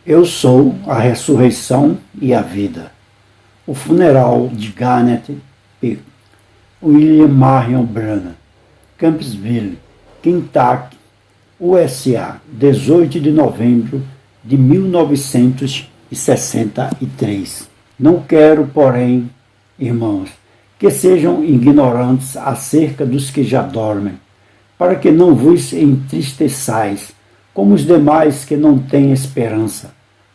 Eu sou a ressurreição e a vida. O funeral de Garnet P. William Marion Brannan, Campbellsville, Kentucky, USA, 18 de novembro de 1963. Não quero, porém, irmãos, que sejam ignorantes acerca dos que já dormem, para que não vos entristeçais, como os demais que não têm esperança.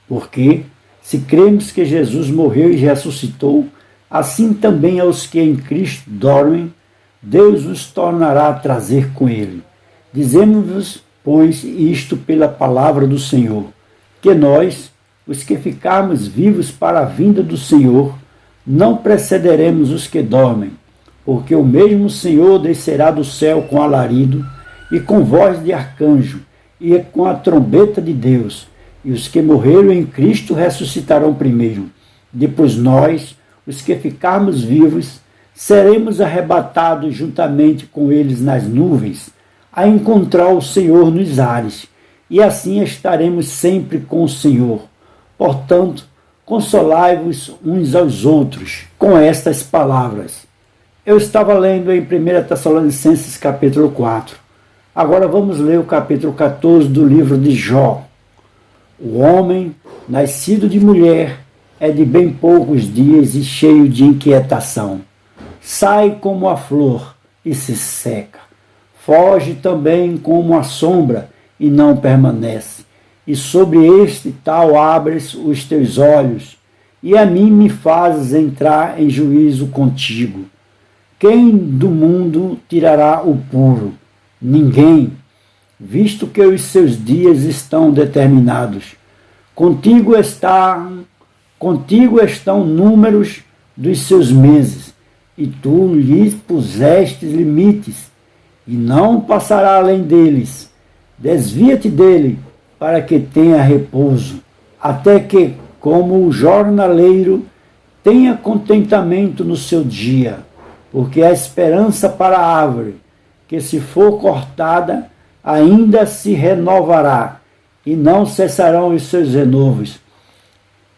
Porque, se cremos que Jesus morreu e ressuscitou, assim também aos que em Cristo dormem, Deus os tornará a trazer com ele. Dizemos-vos, pois, isto pela palavra do Senhor, que nós, os que ficarmos vivos para a vinda do Senhor, não precederemos os que dormem, porque o mesmo Senhor descerá do céu com alarido e com voz de arcanjo e com a trombeta de Deus, e os que morreram em Cristo ressuscitarão primeiro. Depois nós, os que ficarmos vivos, seremos arrebatados juntamente com eles nas nuvens, a encontrar o Senhor nos ares, e assim estaremos sempre com o Senhor. Portanto, consolai-vos uns aos outros com estas palavras. Eu estava lendo em 1 Tessalonicenses capítulo 4. Agora vamos ler o capítulo 14 do livro de Jó. O homem, nascido de mulher, é de bem poucos dias e cheio de inquietação. Sai como a flor e se seca. Foge também como a sombra e não permanece. E sobre este tal abres os teus olhos, e a mim me fazes entrar em juízo contigo. Quem do mundo tirará o puro? Ninguém, visto que os seus dias estão determinados. Contigo estão números dos seus meses, e tu lhes puseste limites, e não passará além deles. Desvia-te dele, para que tenha repouso, até que, como o jornaleiro, tenha contentamento no seu dia, porque a esperança para a árvore, que se for cortada, ainda se renovará, e não cessarão os seus renovos.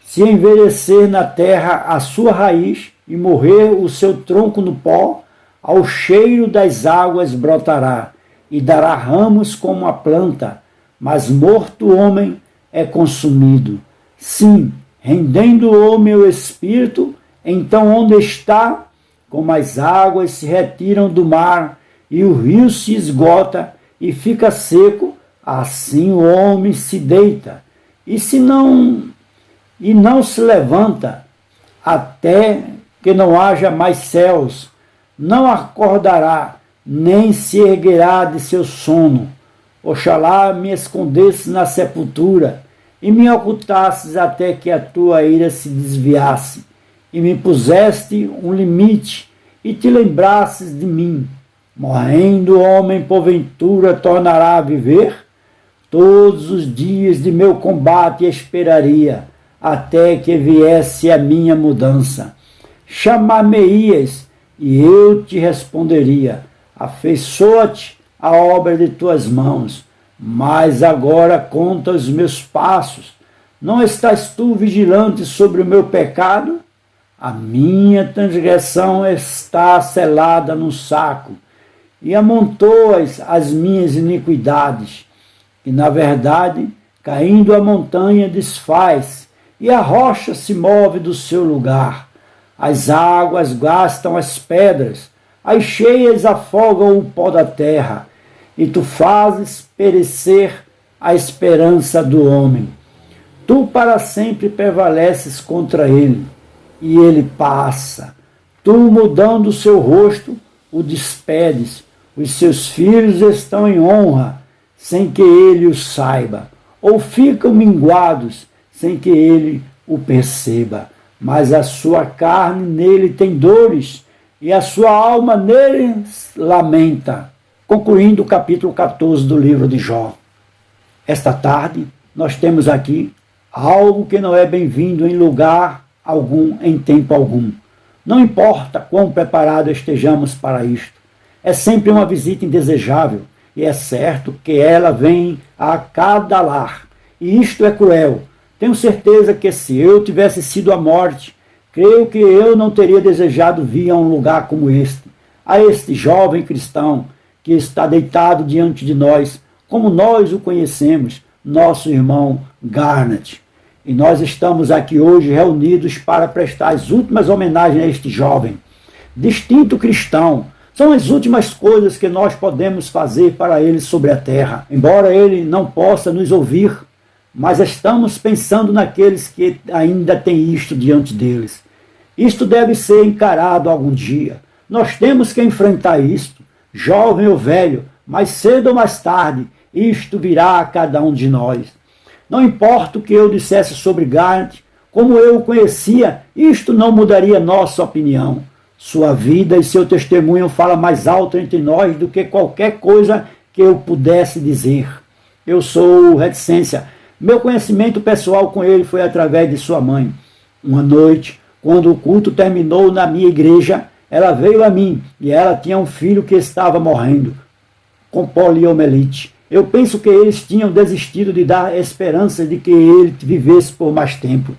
Se envelhecer na terra a sua raiz, e morrer o seu tronco no pó, ao cheiro das águas brotará, e dará ramos como a planta, mas morto o homem é consumido. Sim, rendendo o homem o espírito, então onde está? Como as águas se retiram do mar, e o rio se esgota e fica seco, assim o homem se deita, e não se levanta, até que não haja mais céus, não acordará, nem se erguerá de seu sono. Oxalá me escondesse na sepultura, e me ocultasses até que a tua ira se desviasse, e me puseste um limite, e te lembrasses de mim. Morrendo o homem, porventura, tornará a viver? Todos os dias de meu combate esperaria, até que viesse a minha mudança. Chamar-me-ias, e eu te responderia. Afeiçoa-te a obra de tuas mãos, mas agora conta os meus passos. Não estás tu vigilante sobre o meu pecado? A minha transgressão está selada no saco, e amontoas as minhas iniquidades. E, na verdade, caindo a montanha desfaz, e a rocha se move do seu lugar. As águas gastam as pedras, as cheias afogam o pó da terra, e tu fazes perecer a esperança do homem. Tu para sempre prevaleces contra ele, e ele passa. Tu, mudando o seu rosto, o despedes. Os seus filhos estão em honra, sem que ele o saiba, ou ficam minguados, sem que ele o perceba. Mas a sua carne nele tem dores, e a sua alma nele lamenta. Concluindo o capítulo 14 do livro de Jó. Esta tarde, nós temos aqui algo que não é bem-vindo em lugar algum, em tempo algum. Não importa quão preparados estejamos para isto. É sempre uma visita indesejável, e é certo que ela vem a cada lar. E isto é cruel, Tenho certeza que se eu tivesse sido a morte, creio que eu não teria desejado vir a um lugar como este, a este jovem cristão que está deitado diante de nós, como nós o conhecemos, nosso irmão Garnet. E nós estamos aqui hoje reunidos para prestar as últimas homenagens a este jovem, distinto cristão. São as últimas coisas que nós podemos fazer para ele sobre a terra. Embora ele não possa nos ouvir, mas estamos pensando naqueles que ainda têm isto diante deles. Isto deve ser encarado algum dia. Nós temos que enfrentar isto, jovem ou velho, mais cedo ou mais tarde, isto virá a cada um de nós. Não importa o que eu dissesse sobre Garnet, como eu o conhecia, isto não mudaria nossa opinião. Sua vida e seu testemunho falam mais alto entre nós do que qualquer coisa que eu pudesse dizer. Eu sou reticência. Meu conhecimento pessoal com ele foi através de sua mãe. Uma noite, quando o culto terminou na minha igreja, ela veio a mim e ela tinha um filho que estava morrendo com poliomielite. Eu penso que eles tinham desistido de dar esperança de que ele vivesse por mais tempo.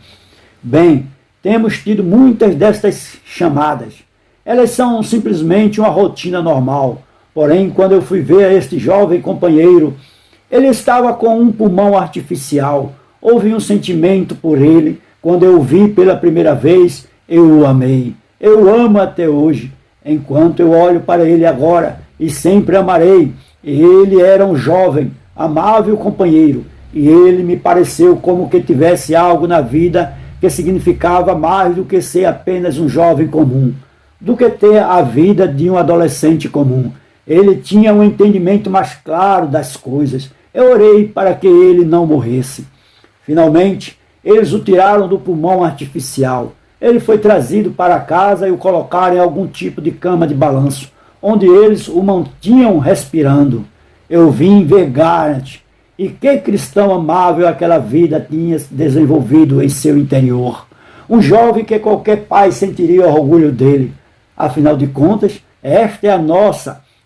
Bem, temos tido muitas destas chamadas. Elas são simplesmente uma rotina normal. Porém, quando eu fui ver este jovem companheiro, ele estava com um pulmão artificial. Houve um sentimento por ele. Quando eu o vi pela primeira vez, eu o amei. Eu o amo até hoje. Enquanto eu olho para ele agora, e sempre amarei. Ele era um jovem, amável companheiro, e ele me pareceu como que tivesse algo na vida que significava mais do que ser apenas um jovem comum, do que ter a vida de um adolescente comum. Ele tinha um entendimento mais claro das coisas. Eu orei para que ele não morresse. Finalmente, eles o tiraram do pulmão artificial. Ele foi trazido para casa e o colocaram em algum tipo de cama de balanço, onde eles o mantinham respirando. Eu vim ver Garnet, e que cristão amável aquela vida tinha desenvolvido em seu interior. Um jovem que qualquer pai sentiria orgulho dele. Afinal de contas, esta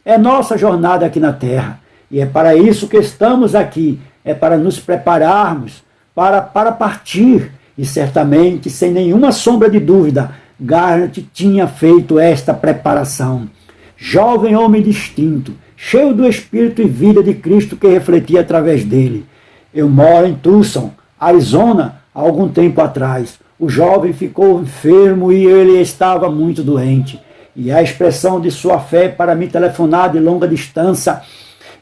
é nossa jornada aqui na terra. E é para isso que estamos aqui, é para nos prepararmos para partir. E certamente, sem nenhuma sombra de dúvida, Garnet tinha feito esta preparação. Jovem homem distinto, cheio do Espírito e vida de Cristo que refletia através dele. Eu moro em Tucson, Arizona, há algum tempo atrás. O jovem ficou enfermo e ele estava muito doente. E a expressão de sua fé para me telefonar de longa distância.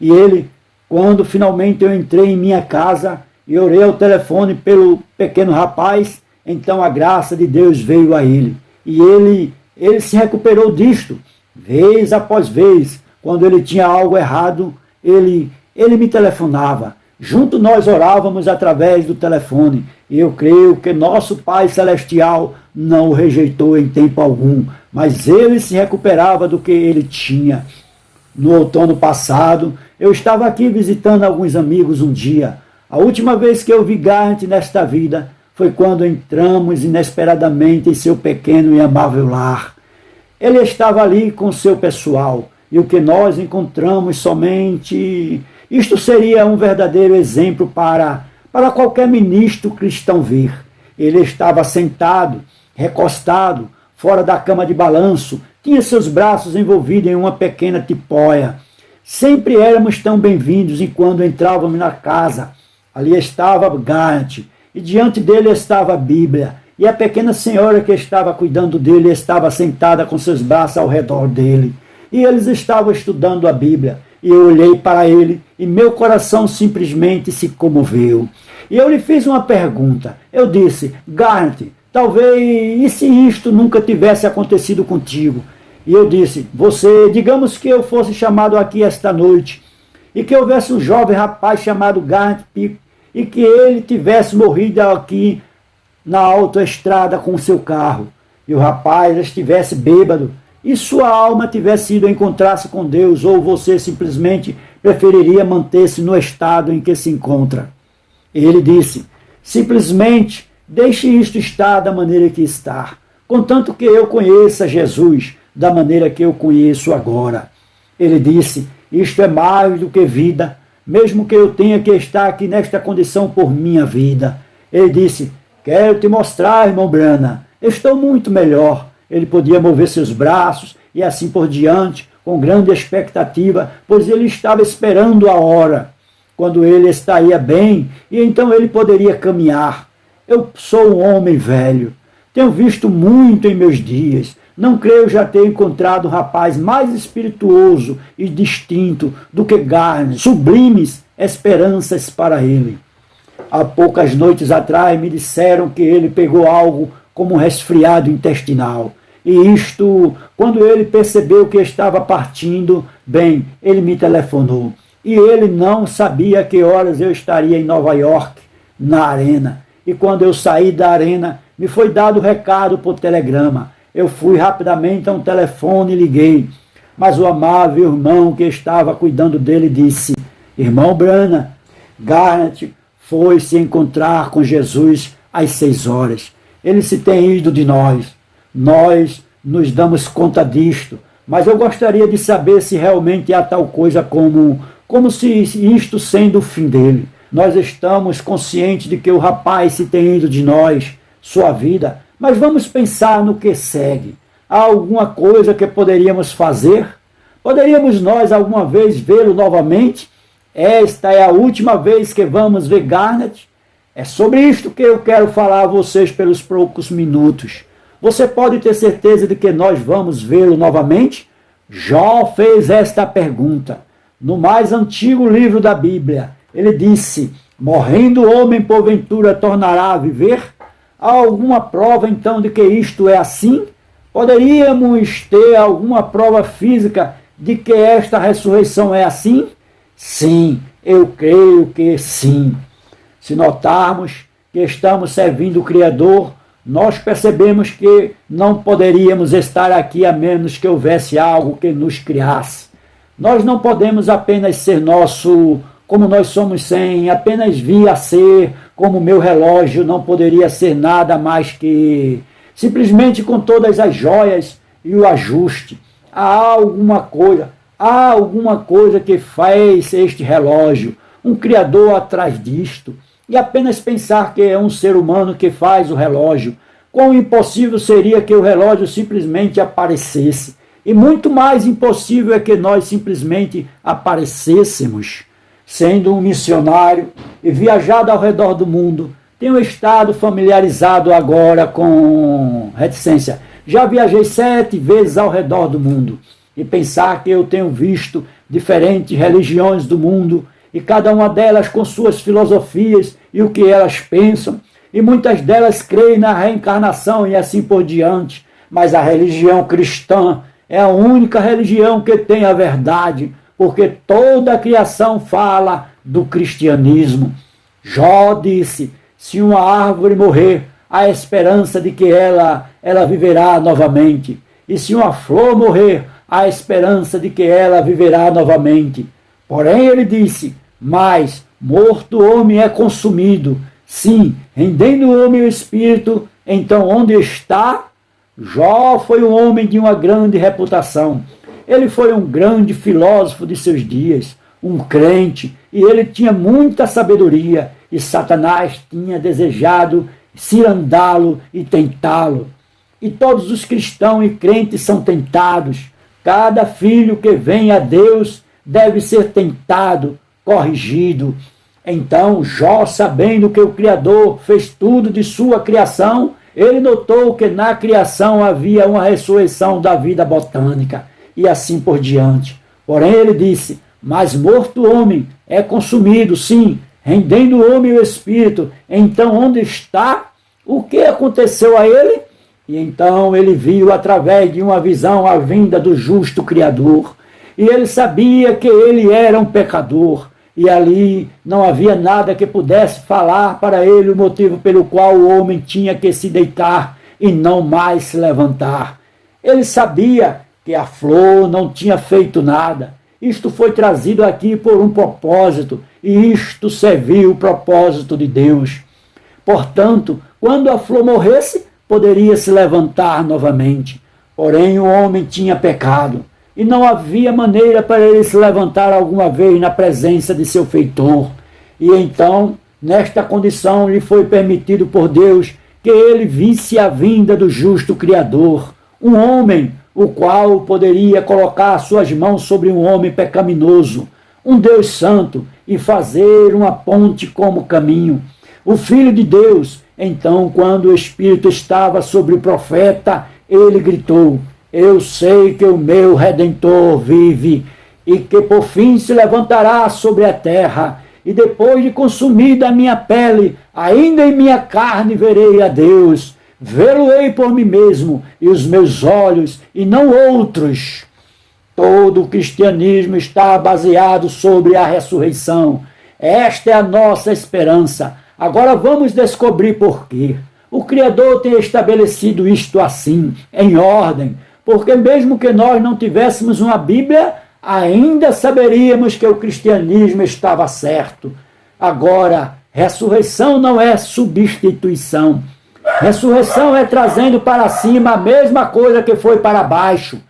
E ele, quando finalmente eu entrei em minha casa e orei ao telefone pelo pequeno rapaz, então a graça de Deus veio a ele. E ele se recuperou disto. Vez após vez, quando ele tinha algo errado, ele me telefonava. Junto nós orávamos através do telefone. E eu creio que nosso Pai Celestial não o rejeitou em tempo algum, mas ele se recuperava do que ele tinha. No outono passado, eu estava aqui visitando alguns amigos um dia. A última vez que eu vi Garnet nesta vida foi quando entramos inesperadamente em seu pequeno e amável lar. Ele estava ali com seu pessoal, e o que nós encontramos somente... Isto seria um verdadeiro exemplo para qualquer ministro cristão ver. Ele estava sentado, recostado, fora da cama de balanço, tinha seus braços envolvidos em uma pequena tipóia. Sempre éramos tão bem-vindos enquanto entrávamos na casa. Ali estava Garnet, e diante dele estava a Bíblia, e a pequena senhora que estava cuidando dele estava sentada com seus braços ao redor dele. E eles estavam estudando a Bíblia. E eu olhei para ele e meu coração simplesmente se comoveu. E eu lhe fiz uma pergunta. Eu disse: Garnet, talvez e se isto nunca tivesse acontecido contigo? E eu disse: digamos que eu fosse chamado aqui esta noite e que houvesse um jovem rapaz chamado Garnet Pico e que ele tivesse morrido aqui na autoestrada com o seu carro, e o rapaz estivesse bêbado e sua alma tivesse ido encontrar-se com Deus, ou você simplesmente preferiria manter-se no estado em que se encontra? Ele disse: simplesmente deixe isto estar da maneira que está, contanto que eu conheça Jesus da maneira que eu conheço agora. Ele disse: isto é mais do que vida, mesmo que eu tenha que estar aqui nesta condição por minha vida. Ele disse: quero te mostrar, irmão Brana, estou muito melhor. Ele podia mover seus braços e assim por diante, com grande expectativa, pois ele estava esperando a hora, quando ele estaria bem, e então ele poderia caminhar. Eu sou um homem velho, tenho visto muito em meus dias, não creio já ter encontrado um rapaz mais espirituoso e distinto do que Garnet, sublimes esperanças para ele. Há poucas noites atrás me disseram que ele pegou algo como um resfriado intestinal. E isto, quando ele percebeu que estava partindo, bem, ele me telefonou. E ele não sabia que horas eu estaria em Nova York, na arena. E quando eu saí da arena, me foi dado o recado por telegrama. Eu fui rapidamente a um telefone e liguei. Mas o amável irmão que estava cuidando dele disse: irmão Brana, Garnet foi se encontrar com Jesus às 6 horas. Ele se tem ido de nós. Nós nos damos conta disto, mas eu gostaria de saber se realmente há tal coisa como se isto sendo o fim dele. Nós estamos conscientes de que o rapaz se tem ido de nós, sua vida, mas vamos pensar no que segue. Há alguma coisa que poderíamos fazer? Poderíamos nós alguma vez vê-lo novamente? Esta é a última vez que vamos ver Garnet? É sobre isto que eu quero falar a vocês pelos poucos minutos. Você pode ter certeza de que nós vamos vê-lo novamente? Jó fez esta pergunta. No mais antigo livro da Bíblia, ele disse: morrendo o homem porventura tornará a viver? Há alguma prova então de que isto é assim? Poderíamos ter alguma prova física de que esta ressurreição é assim? Sim, eu creio que sim. Se notarmos que estamos servindo o Criador, nós percebemos que não poderíamos estar aqui a menos que houvesse algo que nos criasse. Nós não podemos apenas ser nosso, como nós somos sem, apenas vir a ser, como meu relógio não poderia ser nada mais que, simplesmente com todas as joias e o ajuste. Há alguma coisa que faz este relógio, um criador atrás disto. E apenas pensar que é um ser humano que faz o relógio, quão impossível seria que o relógio simplesmente aparecesse. E muito mais impossível é que nós simplesmente aparecêssemos. Sendo um missionário e viajado ao redor do mundo, tenho estado familiarizado agora com reticência. Já viajei 7 vezes ao redor do mundo. E pensar que eu tenho visto diferentes religiões do mundo, e cada uma delas com suas filosofias e o que elas pensam, e muitas delas creem na reencarnação e assim por diante, mas a religião cristã é a única religião que tem a verdade, porque toda a criação fala do cristianismo. Jó disse: se uma árvore morrer, há esperança de que ela viverá novamente, e se uma flor morrer, há esperança de que ela viverá novamente. Porém ele disse: mas morto o homem é consumido. Sim, rendendo o homem o espírito, então onde está? Jó foi um homem de uma grande reputação. Ele foi um grande filósofo de seus dias, um crente, e ele tinha muita sabedoria, e Satanás tinha desejado cirandá-lo e tentá-lo. E todos os cristãos e crentes são tentados. Cada filho que vem a Deus deve ser tentado, corrigido. Então Jó, sabendo que o Criador fez tudo de sua criação, ele notou que na criação havia uma ressurreição da vida botânica, e assim por diante. Porém ele disse: mas morto o homem é consumido, sim, rendendo o homem o espírito. Então onde está? O que aconteceu a ele? E então ele viu através de uma visão a vinda do justo Criador. E ele sabia que ele era um pecador. E ali não havia nada que pudesse falar para ele o motivo pelo qual o homem tinha que se deitar e não mais se levantar. Ele sabia que a flor não tinha feito nada. Isto foi trazido aqui por um propósito, e isto serviu o propósito de Deus. Portanto, quando a flor morresse, poderia se levantar novamente. Porém, o homem tinha pecado, e não havia maneira para ele se levantar alguma vez na presença de seu feitor. E então, Nesta condição lhe foi permitido por Deus que ele visse a vinda do justo Criador, um homem, o qual poderia colocar suas mãos sobre um homem pecaminoso, um Deus santo, e fazer uma ponte como caminho. O Filho de Deus, então, quando o Espírito estava sobre o profeta, ele gritou: eu sei que o meu Redentor vive, e que por fim se levantará sobre a terra, e depois de consumida a minha pele, ainda em minha carne verei a Deus. Vê-lo-ei por mim mesmo, e os meus olhos, e não outros. Todo o cristianismo está baseado sobre a ressurreição. Esta é a nossa esperança. Agora vamos descobrir por quê. O Criador tem estabelecido isto assim, em ordem, porque mesmo que nós não tivéssemos uma Bíblia, ainda saberíamos que o cristianismo estava certo. Agora, ressurreição não é substituição. Ressurreição é trazendo para cima a mesma coisa que foi para baixo.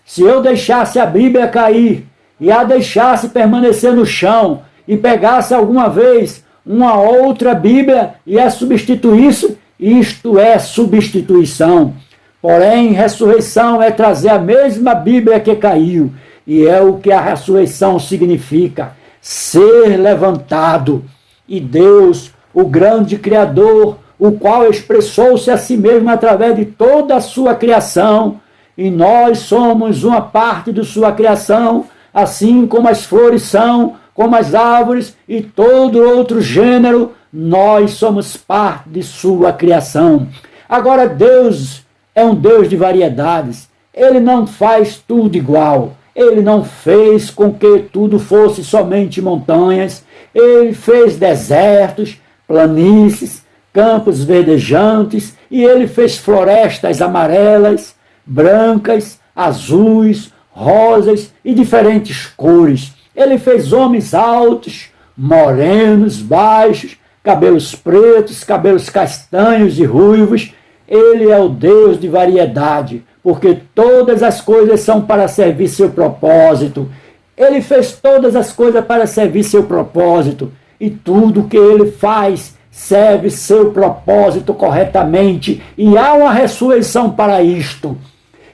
Se eu deixasse a Bíblia cair e a deixasse permanecer no chão e pegasse alguma vez uma outra Bíblia e a substituísse, isto é substituição. Porém, ressurreição é trazer a mesma Bíblia que caiu, e é o que a ressurreição significa: ser levantado. E Deus, o grande Criador, o qual expressou-se a si mesmo através de toda a sua criação, e nós somos uma parte de sua criação, assim como as flores são, como as árvores e todo outro gênero, nós somos parte de sua criação. Agora, Deus é um Deus de variedades. Ele não faz tudo igual. Ele não fez com que tudo fosse somente montanhas. Ele fez desertos, planícies, campos verdejantes, e ele fez florestas amarelas, brancas, azuis, rosas e diferentes cores. Ele fez homens altos, morenos, baixos, cabelos pretos, cabelos castanhos e ruivos. Ele é o Deus de variedade, porque todas as coisas são para servir seu propósito. Ele fez todas as coisas para servir seu propósito, e tudo que ele faz serve seu propósito corretamente, e há uma ressurreição para isto.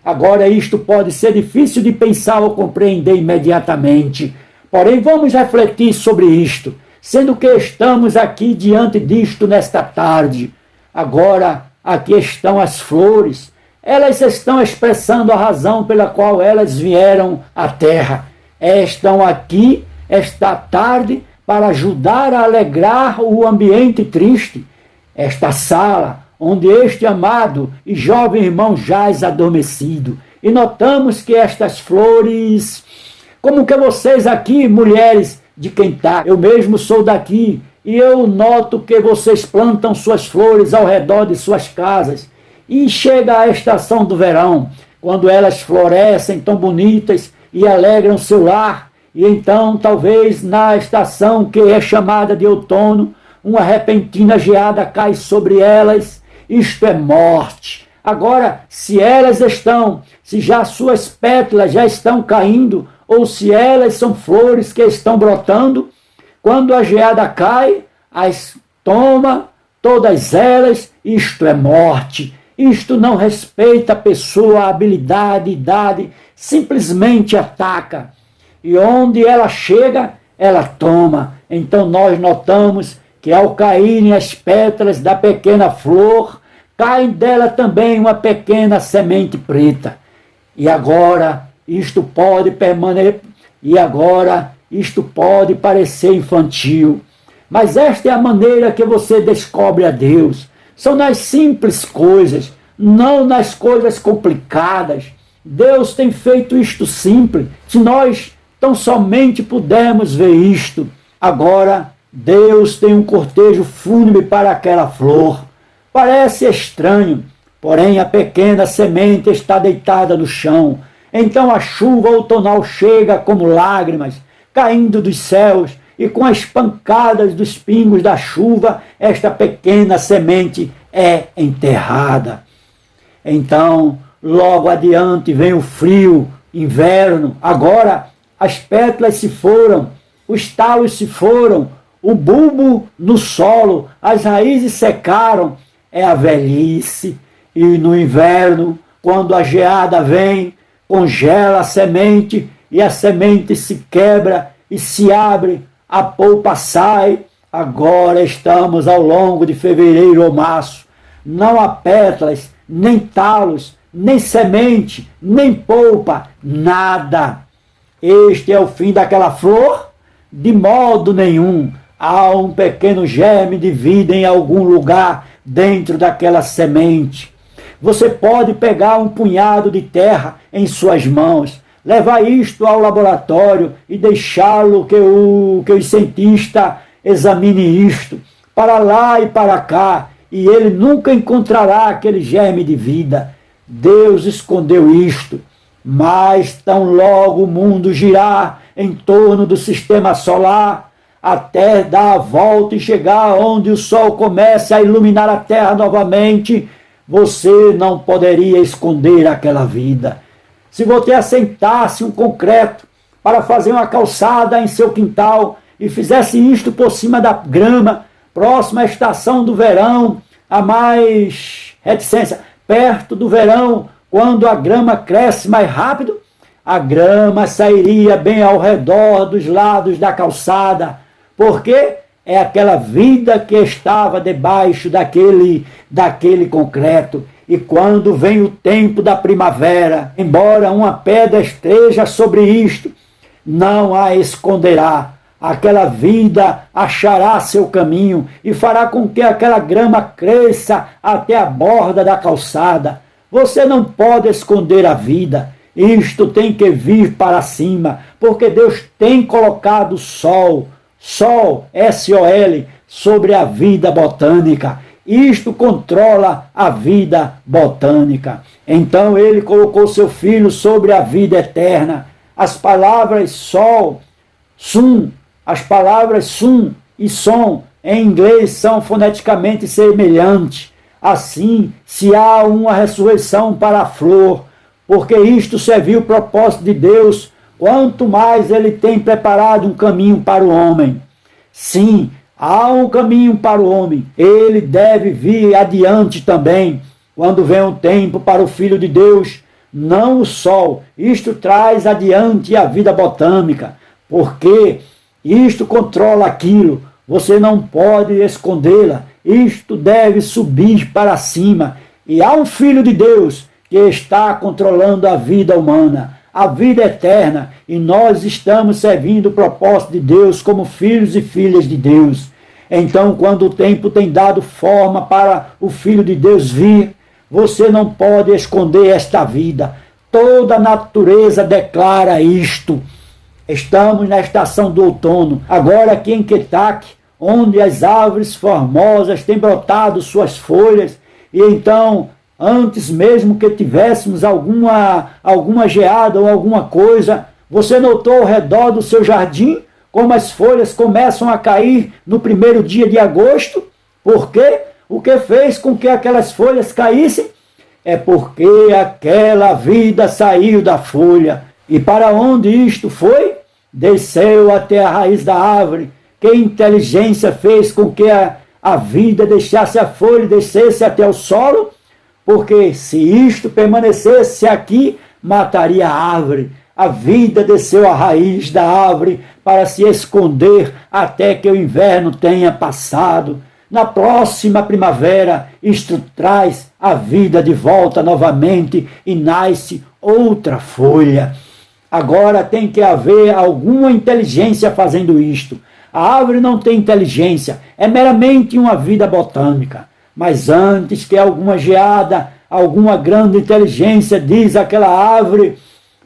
Agora, isto pode ser difícil de pensar ou compreender imediatamente, porém vamos refletir sobre isto, sendo que estamos aqui diante disto nesta tarde. Agora, aqui estão as flores, elas estão expressando a razão pela qual elas vieram à terra. Estão aqui esta tarde para ajudar a alegrar o ambiente triste. Esta sala, onde este amado e jovem irmão jaz adormecido. E notamos que estas flores, como que vocês aqui, mulheres de Quentá, eu mesmo sou daqui, e eu noto que vocês plantam suas flores ao redor de suas casas. E chega a estação do verão, quando elas florescem tão bonitas e alegram seu lar, e então talvez na estação que é chamada de outono, uma repentina geada cai sobre elas. Isto é morte. Agora, se elas estão, se já suas pétalas já estão caindo, ou se elas são flores que estão brotando, quando a geada cai, as toma, todas elas, isto é morte. Isto não respeita a pessoa, a habilidade, a idade, simplesmente ataca. E onde ela chega, ela toma. Então nós notamos que ao caírem as pétalas da pequena flor, cai dela também uma pequena semente preta. E agora isto pode permanecer, isto pode parecer infantil, mas esta é a maneira que você descobre a Deus. São nas simples coisas, não nas coisas complicadas. Deus tem feito isto simples, se nós tão somente pudermos ver isto. Agora, Deus tem um cortejo fúnebre para aquela flor. Parece estranho, porém a pequena semente está deitada no chão. Então a chuva outonal chega como lágrimas, caindo dos céus, e com as pancadas dos pingos da chuva, esta pequena semente é enterrada. Então, logo adiante vem o frio, inverno. Agora as pétalas se foram, os talos se foram, o bulbo no solo, as raízes secaram, é a velhice. E no inverno, quando a geada vem, congela a semente e a semente se quebra e se abre, a polpa sai. Agora estamos ao longo de fevereiro ou março. Não há pétalas, nem talos, nem semente, nem polpa, nada. Este é o fim daquela flor? De modo nenhum. Há um pequeno germe de vida em algum lugar dentro daquela semente. Você pode pegar um punhado de terra em suas mãos, levar isto ao laboratório e deixá-lo que o cientista examine isto, para lá e para cá, e ele nunca encontrará aquele germe de vida. Deus escondeu isto, mas tão logo o mundo girar em torno do sistema solar, até dar a volta e chegar onde o sol começa a iluminar a Terra novamente, você não poderia esconder aquela vida. Se você assentasse um concreto para fazer uma calçada em seu quintal e fizesse isto por cima da grama, próximo à estação do verão, a mais reticência, perto do verão, quando a grama cresce mais rápido, a grama sairia bem ao redor dos lados da calçada, porque é aquela vida que estava debaixo daquele concreto. E quando vem o tempo da primavera, embora uma pedra esteja sobre isto, não a esconderá. Aquela vida achará seu caminho e fará com que aquela grama cresça até a borda da calçada. Você não pode esconder a vida. Isto tem que vir para cima, porque Deus tem colocado sol, S-O-L, sobre a vida botânica. Isto controla a vida botânica. Então ele colocou seu filho sobre a vida eterna. As palavras sol, sum, as palavras sum e som em inglês são foneticamente semelhantes. Assim, se há uma ressurreição para a flor, porque isto serviu o propósito de Deus, quanto mais ele tem preparado um caminho para o homem. Sim, há um caminho para o homem. Ele deve vir adiante também, quando vem um tempo para o Filho de Deus, não o sol. Isto traz adiante a vida botânica, porque isto controla aquilo. Você não pode escondê-la. Isto deve subir para cima. E há um Filho de Deus que está controlando a vida humana, a vida eterna, e nós estamos servindo o propósito de Deus como filhos e filhas de Deus. Então, quando o tempo tem dado forma para o Filho de Deus vir, você não pode esconder esta vida. Toda a natureza declara isto. Estamos na estação do outono, agora aqui em Kentucky, onde as árvores formosas têm brotado suas folhas, e então, antes mesmo que tivéssemos alguma geada ou alguma coisa, você notou ao redor do seu jardim como as folhas começam a cair no primeiro dia de agosto? Por quê? O que fez com que aquelas folhas caíssem? É porque aquela vida saiu da folha. E para onde isto foi? Desceu até a raiz da árvore. Que inteligência fez com que a vida deixasse a folha e descesse até o solo? Porque se isto permanecesse aqui, mataria a árvore. A vida desceu à raiz da árvore para se esconder até que o inverno tenha passado. Na próxima primavera, isto traz a vida de volta novamente e nasce outra folha. Agora tem que haver alguma inteligência fazendo isto. A árvore não tem inteligência, é meramente uma vida botânica. Mas antes que alguma geada, alguma grande inteligência diz àquela árvore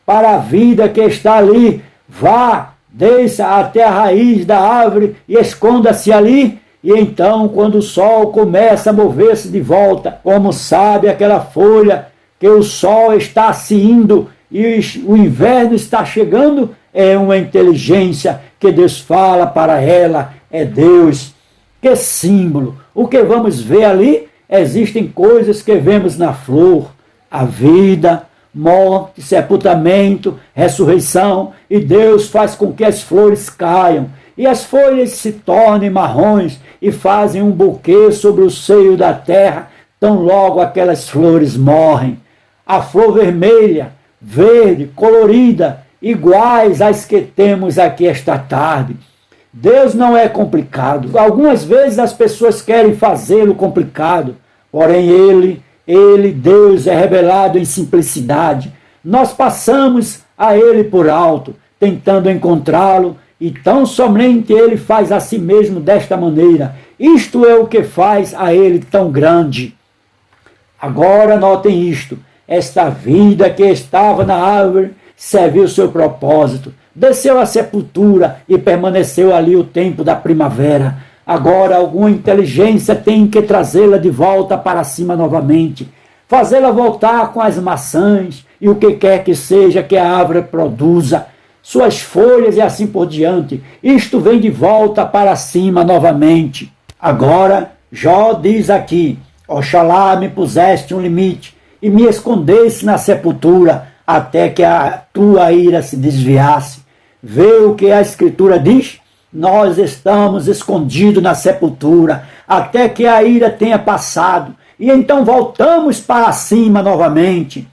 para a vida que está ali, vá, desça até a raiz da árvore e esconda-se ali. E então, quando o sol começa a mover-se de volta, como sabe aquela folha que o sol está se indo e o inverno está chegando, é uma inteligência que Deus fala para ela, é Deus. Que símbolo! O que vamos ver ali? Existem coisas que vemos na flor, a vida, morte, sepultamento, ressurreição, e Deus faz com que as flores caiam. e as folhas se tornem marrons e fazem um buquê sobre o seio da terra, tão logo aquelas flores morrem. A flor vermelha, verde, colorida, iguais às que temos aqui esta tarde. Deus não é complicado. Algumas vezes as pessoas querem fazê-lo complicado, porém Deus, é revelado em simplicidade. Nós passamos a Ele por alto, tentando encontrá-lo, e tão somente Ele faz a si mesmo desta maneira. Isto é o que faz a Ele tão grande. Agora notem isto: esta vida que estava na árvore serviu seu propósito, desceu à sepultura e permaneceu ali o tempo da primavera. Agora alguma inteligência tem que trazê-la de volta para cima novamente, fazê-la voltar com as maçãs e o que quer que seja que a árvore produza, suas folhas e assim por diante. Isto vem de volta para cima novamente. Agora Jó diz aqui: oxalá me puseste um limite e me escondesse na sepultura, até que a tua ira se desviasse. Vê o que a Escritura diz? Nós estamos escondidos na sepultura, até que a ira tenha passado, e então voltamos para cima novamente.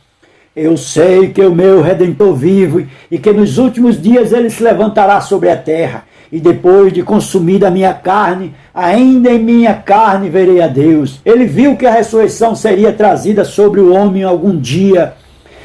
Eu sei que o meu Redentor vive, e que nos últimos dias ele se levantará sobre a terra, e depois de consumida a minha carne, ainda em minha carne verei a Deus. Ele viu que a ressurreição seria trazida sobre o homem algum dia,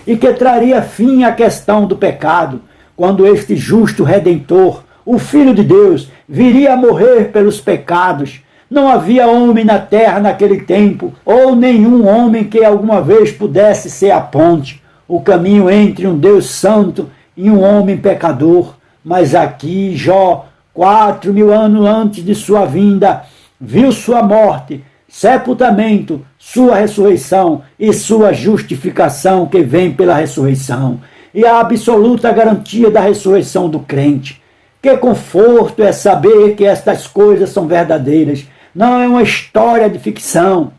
e que traria fim à questão do pecado, quando este justo Redentor, o Filho de Deus, viria a morrer pelos pecados. Não havia homem na terra naquele tempo, ou nenhum homem que alguma vez pudesse ser a ponte, o caminho entre um Deus santo e um homem pecador. Mas aqui Jó, 4.000 anos antes de sua vinda, viu sua morte, sepultamento, sua ressurreição e sua justificação que vem pela ressurreição, e a absoluta garantia da ressurreição do crente. Que conforto é saber que estas coisas são verdadeiras, não é uma história de ficção.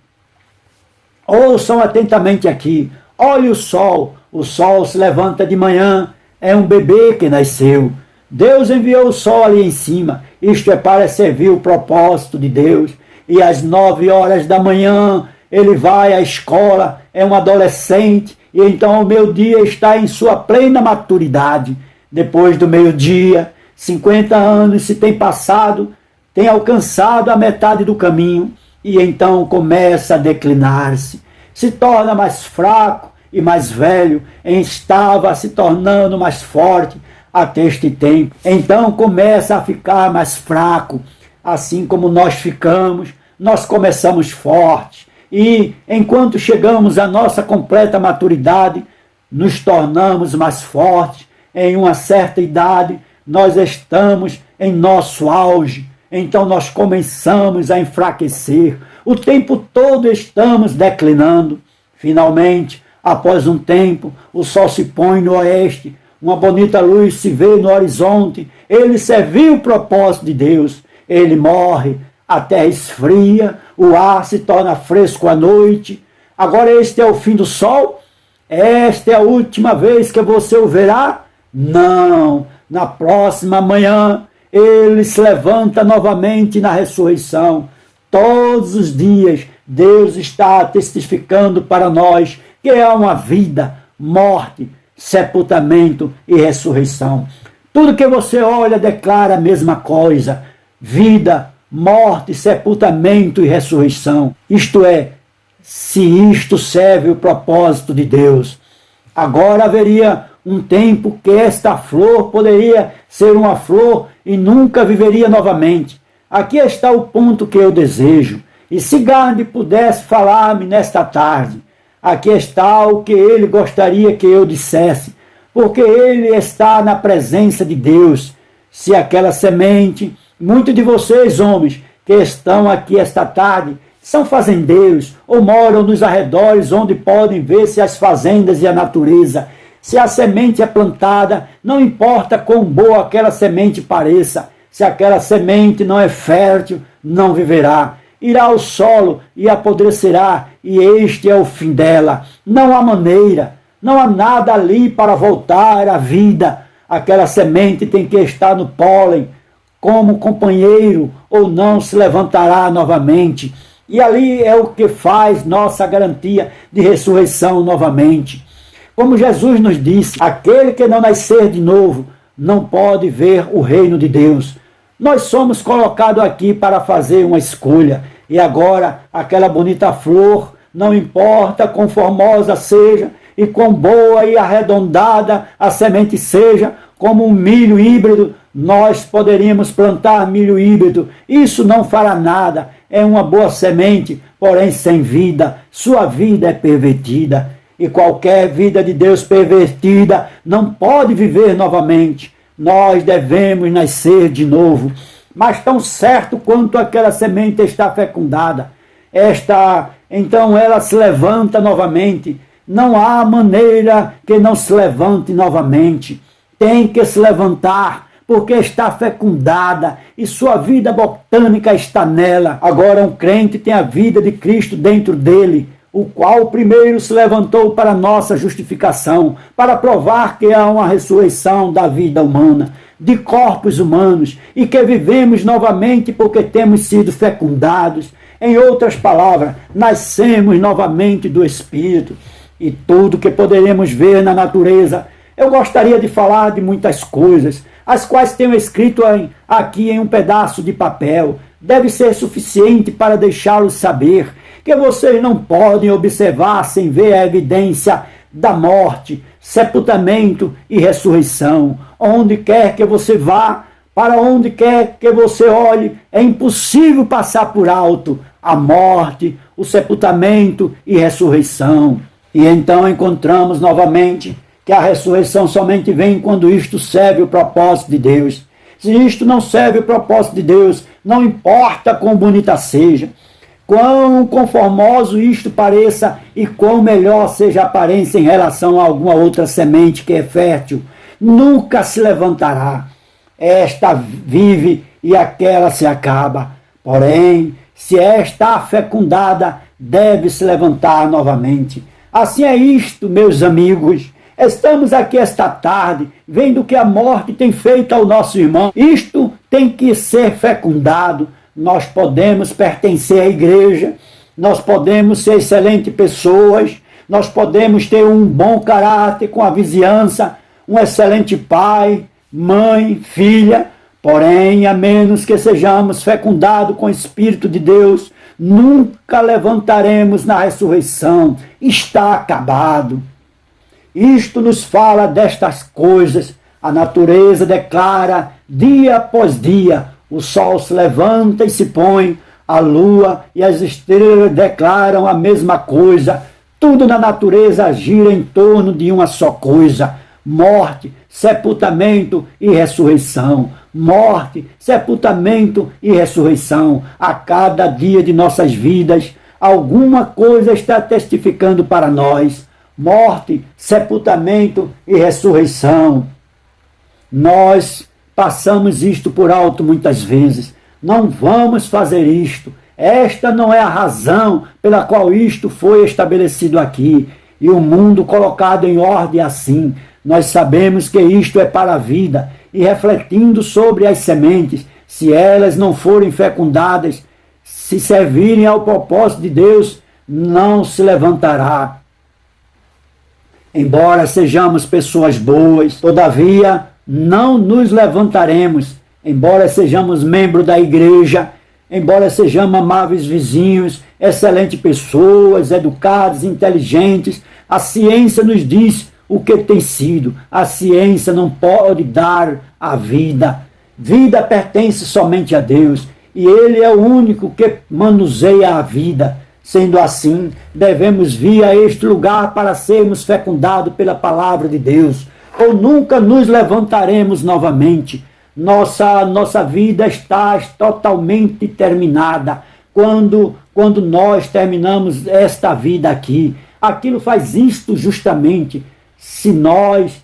Ouçam atentamente aqui: olhe o sol se levanta de manhã, é um bebê que nasceu. Deus enviou o sol ali em cima, isto é para servir o propósito de Deus. E às 9 horas da manhã ele vai à escola, é um adolescente, e então o meio-dia está em sua plena maturidade. Depois do meio-dia, 50 anos se tem passado, tem alcançado a metade do caminho, e então começa a declinar-se, se torna mais fraco e mais velho, estava se tornando mais forte até este tempo. Então começa a ficar mais fraco, assim como nós ficamos, nós começamos fortes, e enquanto chegamos à nossa completa maturidade, nos tornamos mais fortes. Em uma certa idade, nós estamos em nosso auge, então nós começamos a enfraquecer, o tempo todo estamos declinando. Finalmente, após um tempo, o sol se põe no oeste, uma bonita luz se vê no horizonte, ele serviu o propósito de Deus, ele morre, a terra esfria, o ar se torna fresco à noite. Agora este é o fim do sol? Esta é a última vez que você o verá? Não, na próxima manhã ele se levanta novamente na ressurreição. Todos os dias Deus está testificando para nós que é uma vida, morte, sepultamento e ressurreição. Tudo que você olha declara a mesma coisa: vida, morte, sepultamento e ressurreição. Isto é, se isto serve o propósito de Deus. Agora haveria um tempo que esta flor poderia ser uma flor e nunca viveria novamente. Aqui está o ponto que eu desejo. E se Gandhi pudesse falar-me nesta tarde, aqui está o que ele gostaria que eu dissesse, porque ele está na presença de Deus. Se aquela semente, muitos de vocês, homens, que estão aqui esta tarde, são fazendeiros ou moram nos arredores onde podem ver-se as fazendas e a natureza. Se a semente é plantada, não importa quão boa aquela semente pareça, se aquela semente não é fértil, não viverá. Irá ao solo e apodrecerá, e este é o fim dela. Não há maneira, não há nada ali para voltar à vida. Aquela semente tem que estar no pólen, como companheiro ou não se levantará novamente. E ali é o que faz nossa garantia de ressurreição novamente. Como Jesus nos disse, aquele que não nascer de novo não pode ver o reino de Deus. Nós somos colocados aqui para fazer uma escolha. E agora, aquela bonita flor, não importa quão formosa seja, e quão boa e arredondada a semente seja, como um milho híbrido, nós poderíamos plantar milho híbrido. Isso não fará nada. É uma boa semente, porém sem vida. Sua vida é pervertida. E qualquer vida de Deus pervertida não pode viver novamente. Nós devemos nascer de novo. Mas tão certo quanto aquela semente está fecundada, então ela se levanta novamente. Não há maneira que não se levante novamente. Tem que se levantar, porque está fecundada e sua vida botânica está nela. Agora um crente tem a vida de Cristo dentro dele, o qual primeiro se levantou para nossa justificação, para provar que há uma ressurreição da vida humana, de corpos humanos, e que vivemos novamente porque temos sido fecundados. Em outras palavras, nascemos novamente do Espírito. E tudo que poderemos ver na natureza, eu gostaria de falar de muitas coisas, as quais tenho escrito aqui em um pedaço de papel. Deve ser suficiente para deixá-los saber que vocês não podem observar sem ver a evidência da morte, sepultamento e ressurreição. Onde quer que você vá, para onde quer que você olhe, é impossível passar por alto a morte, o sepultamento e ressurreição. E então encontramos novamente que a ressurreição somente vem quando isto serve o propósito de Deus. Se isto não serve o propósito de Deus, não importa quão bonita seja, quão conformoso isto pareça e quão melhor seja a aparência em relação a alguma outra semente que é fértil, nunca se levantará. Esta vive e aquela se acaba. Porém, se está fecundada, deve se levantar novamente. Assim é isto, meus amigos. Estamos aqui esta tarde, vendo o que a morte tem feito ao nosso irmão. Isto tem que ser fecundado. Nós podemos pertencer à igreja, nós podemos ser excelentes pessoas, nós podemos ter um bom caráter com a vizinhança, um excelente pai, mãe, filha, porém, a menos que sejamos fecundados com o Espírito de Deus, nunca levantaremos na ressurreição. Está acabado. Isto nos fala destas coisas. A natureza declara dia após dia. O sol se levanta e se põe, a lua e as estrelas declaram a mesma coisa. Tudo na natureza gira em torno de uma só coisa: morte, sepultamento e ressurreição. Morte, sepultamento e ressurreição. A cada dia de nossas vidas, alguma coisa está testificando para nós. Morte, sepultamento e ressurreição. Nós passamos isto por alto muitas vezes. Não vamos fazer isto. Esta não é a razão pela qual isto foi estabelecido aqui. E o mundo colocado em ordem assim. Nós sabemos que isto é para a vida. E refletindo sobre as sementes, se elas não forem fecundadas, se servirem ao propósito de Deus, não se levantará. Embora sejamos pessoas boas, todavia não nos levantaremos. Embora sejamos membros da igreja, embora sejamos amáveis vizinhos, excelentes pessoas, educados, inteligentes, a ciência nos diz o que tem sido. A ciência não pode dar a vida. Vida pertence somente a Deus, e Ele é o único que manuseia a vida. Sendo assim, devemos vir a este lugar para sermos fecundados pela palavra de Deus, ou nunca nos levantaremos novamente. Nossa vida está totalmente terminada quando nós terminamos esta vida aqui. Aquilo faz isto justamente se nós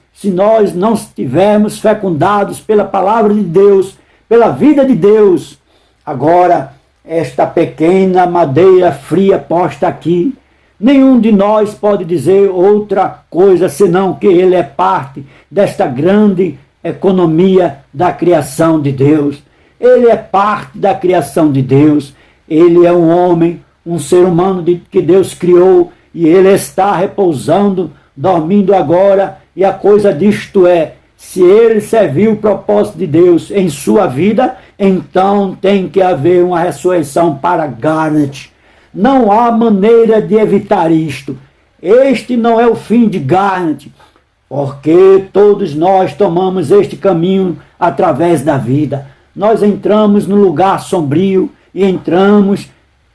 não estivermos fecundados pela palavra de Deus, pela vida de Deus. Agora, esta pequena madeira fria posta aqui, nenhum de nós pode dizer outra coisa senão que ele é parte desta grande economia da criação de Deus. Ele é parte da criação de Deus. Ele é um homem, um ser humano que Deus criou, e ele está repousando, dormindo agora, e a coisa disto é, se ele serviu o propósito de Deus em sua vida, então tem que haver uma ressurreição para Garnet. Não há maneira de evitar isto. Este não é o fim de Garnet, porque todos nós tomamos este caminho através da vida. Nós entramos no lugar sombrio e entramos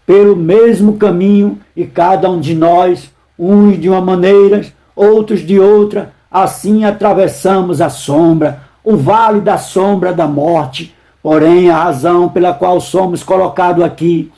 pelo mesmo caminho, e cada um de nós, uns de uma maneira, outros de outra, assim atravessamos a sombra, o vale da sombra da morte. Porém, a razão pela qual somos colocados aqui,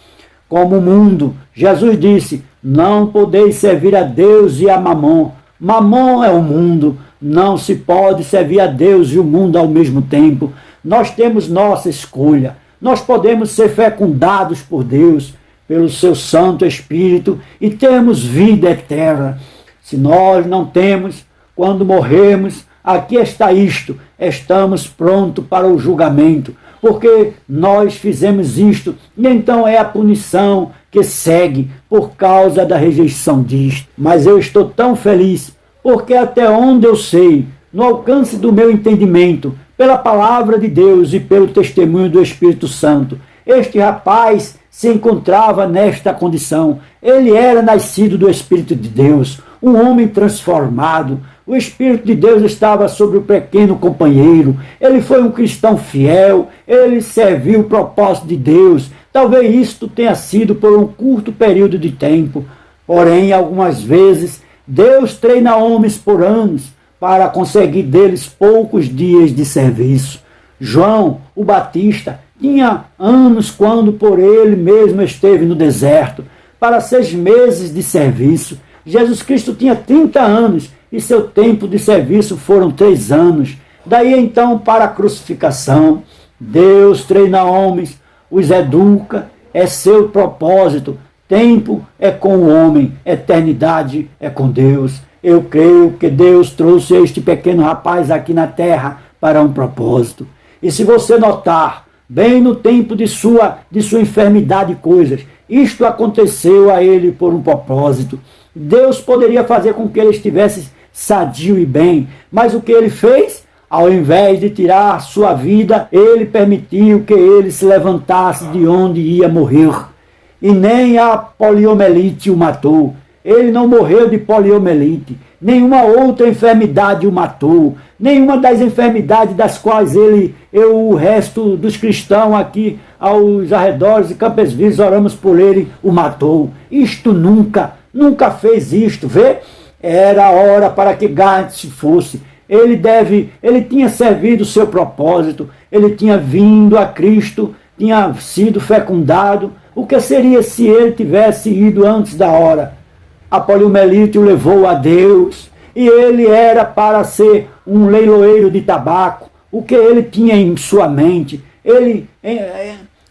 como o mundo, Jesus disse, não podeis servir a Deus e a Mamon. Mamon é o mundo, não se pode servir a Deus e o mundo ao mesmo tempo. Nós temos nossa escolha, nós podemos ser fecundados por Deus, pelo seu Santo Espírito, e temos vida eterna. Se nós não temos, quando morrermos, aqui está isto, estamos prontos para o julgamento, porque nós fizemos isto, e então é a punição que segue por causa da rejeição disto. Mas eu estou tão feliz, porque até onde eu sei, no alcance do meu entendimento, pela palavra de Deus e pelo testemunho do Espírito Santo, este rapaz se encontrava nesta condição. Ele era nascido do Espírito de Deus, um homem transformado. O Espírito de Deus estava sobre o pequeno companheiro. Ele foi um cristão fiel, ele serviu o propósito de Deus. Talvez isto tenha sido por um curto período de tempo. Porém, algumas vezes, Deus treina homens por anos para conseguir deles poucos dias de serviço. João, o Batista, tinha anos quando por ele mesmo esteve no deserto, para 6 meses de serviço. Jesus Cristo tinha 30 anos e seu tempo de serviço foram 3 anos. Daí então para a crucificação. Deus treina homens, os educa, é seu propósito. Tempo é com o homem, eternidade é com Deus. Eu creio que Deus trouxe este pequeno rapaz aqui na terra para um propósito. E se você notar, bem no tempo de sua enfermidade e coisas, isto aconteceu a ele por um propósito. Deus poderia fazer com que ele estivesse sadio e bem, mas o que ele fez? Ao invés de tirar sua vida, ele permitiu que ele se levantasse de onde ia morrer. E nem a poliomielite o matou. Ele não morreu de poliomielite. Nenhuma outra enfermidade o matou. Nenhuma das enfermidades das quais o resto dos cristãos aqui aos arredores de Campos Elíseos oramos por ele, o matou. Isto nunca fez isto, vê? Era a hora para que Garnet fosse. Ele tinha servido o seu propósito, ele tinha vindo a Cristo, tinha sido fecundado. O que seria se ele tivesse ido antes da hora? A poliomielite o levou a Deus, e ele era para ser um leiloeiro de tabaco. O que ele tinha em sua mente?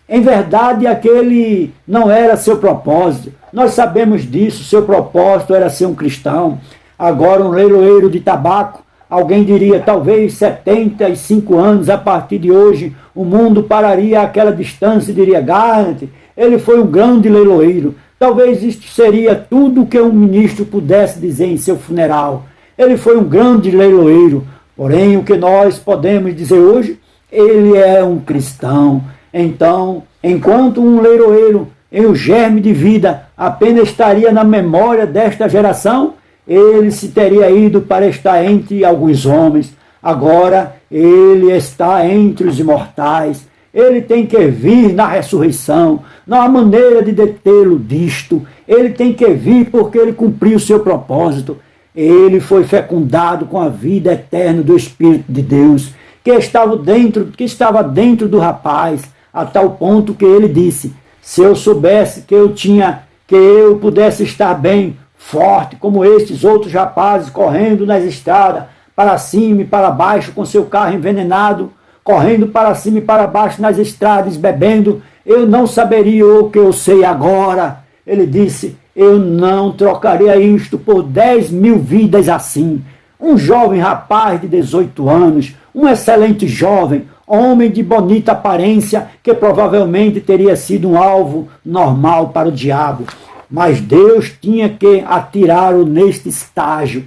Em verdade, aquele não era seu propósito. Nós sabemos disso, seu propósito era ser um cristão. Agora, um leiloeiro de tabaco, alguém diria, talvez 75 anos, a partir de hoje, o mundo pararia àquela distância e diria, Garnet, ele foi um grande leiloeiro. Talvez isto seria tudo o que um ministro pudesse dizer em seu funeral. Ele foi um grande leiloeiro. Porém, o que nós podemos dizer hoje, ele é um cristão. Então, enquanto um leiloeiro em o germe de vida apenas estaria na memória desta geração, ele se teria ido para estar entre alguns homens. Agora, ele está entre os imortais. Ele tem que vir na ressurreição. Não há maneira de detê-lo disto. Ele tem que vir porque ele cumpriu o seu propósito. Ele foi fecundado com a vida eterna do Espírito de Deus, que estava dentro do rapaz, a tal ponto que ele disse, se eu soubesse que eu pudesse estar bem, forte, como estes outros rapazes correndo nas estradas, para cima e para baixo com seu carro envenenado, correndo para cima e para baixo nas estradas, bebendo, eu não saberia o que eu sei agora. Ele disse, eu não trocaria isto por 10.000 vidas assim. Um jovem rapaz de 18 anos, um excelente jovem, homem de bonita aparência, que provavelmente teria sido um alvo normal para o diabo. Mas Deus tinha que atirá-lo neste estágio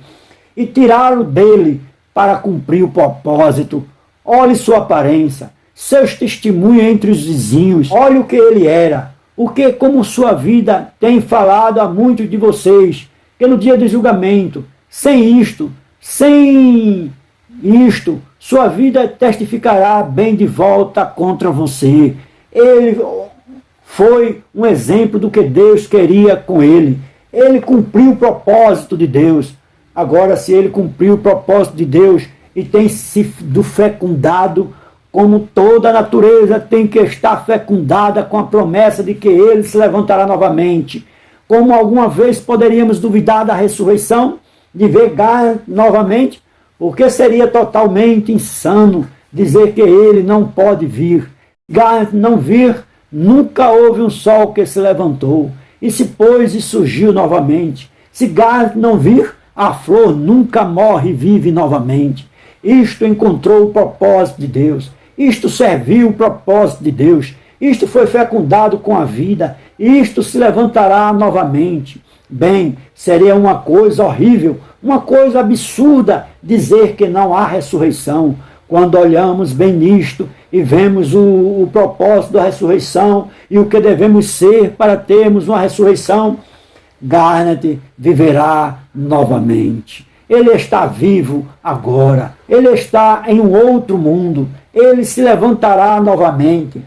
e tirá-lo dele para cumprir o propósito. Olhe sua aparência, seus testemunhos entre os vizinhos, olhe o que ele era, como sua vida tem falado a muitos de vocês, que no dia do julgamento, sem isto, sua vida testificará bem de volta contra você. Ele foi um exemplo do que Deus queria com ele. Ele cumpriu o propósito de Deus. Agora, se ele cumpriu o propósito de Deus e tem sido fecundado, como toda a natureza tem que estar fecundada com a promessa de que ele se levantará novamente. Como alguma vez poderíamos duvidar da ressurreição, de ver Garnet novamente? Porque seria totalmente insano dizer que ele não pode vir. Garnet não vir, nunca houve um sol que se levantou e se pôs e surgiu novamente. Se Garnet não vir, a flor nunca morre e vive novamente. Isto encontrou o propósito de Deus. Isto serviu o propósito de Deus. Isto foi fecundado com a vida. Isto se levantará novamente. Bem, seria uma coisa horrível, uma coisa absurda dizer que não há ressurreição. Quando olhamos bem nisto e vemos o propósito da ressurreição e o que devemos ser para termos uma ressurreição, Garnet viverá novamente. Ele está vivo agora. Ele está em um outro mundo. Ele se levantará novamente.